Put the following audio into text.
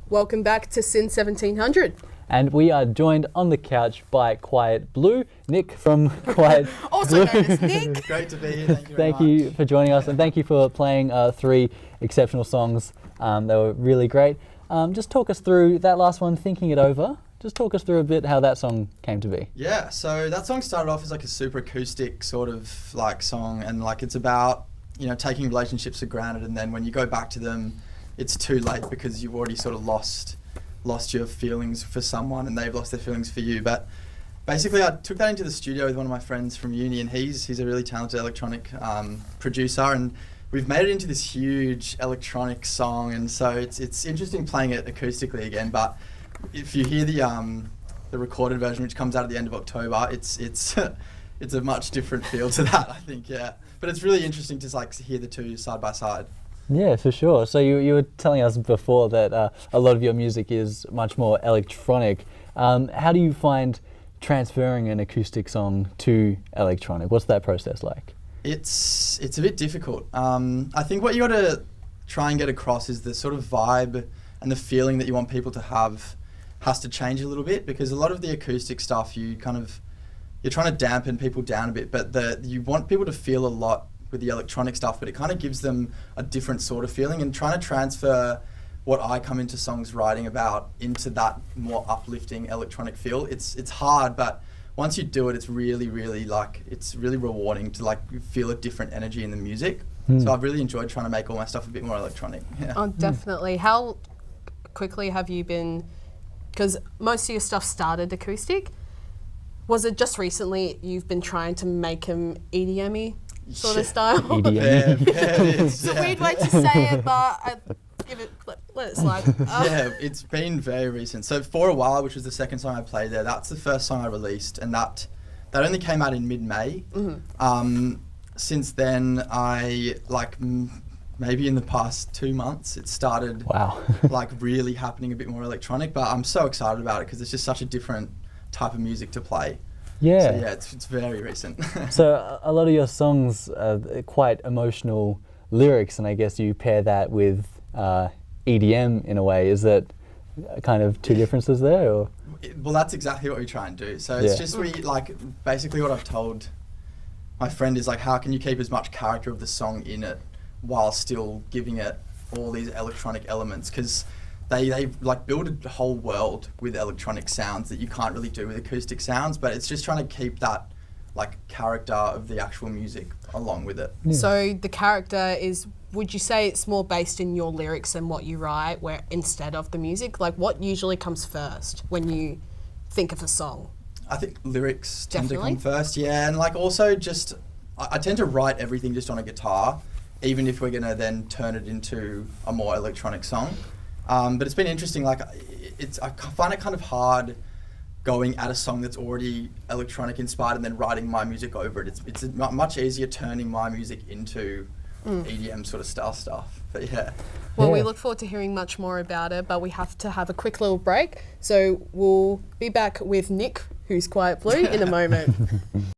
Welcome back to Sin 1700. And we are joined on the couch by Quiet Blue, Nick from Quiet Also Blue. known as Nick. Great to be here. Thank you very Thank you for joining us, and thank you for playing 3 exceptional songs. They were really great. Just talk us through that last one, Thinking It Over. Just talk us through a bit how that song came to be. Yeah, so that song started off as like a super acoustic sort of like song, and like it's about, you know, taking relationships for granted, and then when you go back to them, it's too late because you've already sort of lost your feelings for someone and they've lost their feelings for you. But basically I took that into the studio with one of my friends from uni, and he's a really talented electronic producer, and we've made it into this huge electronic song. And so it's interesting playing it acoustically again, but if you hear the recorded version, which comes out at the end of October, it's it's a much different feel to that, I think. Yeah, but it's really interesting to like hear the two side by side. Yeah, for sure. So you were telling us before that a lot of your music is much more electronic. How do you find transferring an acoustic song to electronic? What's that process like? It's a bit difficult. I think what you got to try and get across is the sort of vibe and the feeling that you want people to have has to change a little bit, because a lot of the acoustic stuff you're trying to dampen people down a bit, but you want people to feel a lot with the electronic stuff, but it kind of gives them a different sort of feeling, and trying to transfer what I come into songs writing about into that more uplifting electronic feel. It's hard, but once you do it, it's really, really it's really rewarding to like feel a different energy in the music. So I've really enjoyed trying to make all my stuff a bit more electronic. Yeah. Oh, definitely. How quickly have you been, because most of your stuff started acoustic, was it just recently you've been trying to make them EDM-y sort of style? EDM. It's a weird way to say it, but let it slide. Yeah, it's been very recent. So For a While, which was the second song I played there, that's the first song I released, and that only came out in mid-May. Since then, I maybe in the past 2 months, it started like really happening a bit more electronic. But I'm so excited about it because it's just such a different type of music to play. Yeah. So yeah, it's very recent. So a lot of your songs are quite emotional lyrics, and I guess you pair that with EDM in a way. Is that kind of two differences there? Or? Well, that's exactly what we try and do. So it's just basically what I've told my friend is like, how can you keep as much character of the song in it while still giving it all these electronic elements? Because they like build a whole world with electronic sounds that you can't really do with acoustic sounds, but it's just trying to keep that like character of the actual music along with it. Yeah. So the character is, would you say it's more based in your lyrics and what you write, where instead of the music? Like what usually comes first when you think of a song? I think lyrics tend to come first, yeah, and like also just I tend to write everything just on a guitar, even if we're gonna then turn it into a more electronic song. But it's been interesting. Like I find it kind of hard going at a song that's already electronic inspired and then writing my music over it. It's much easier turning my music into EDM sort of style stuff. But yeah. Well, we look forward to hearing much more about it, but we have to have a quick little break. So we'll be back with Nick, who's Quiet Blue, in a moment.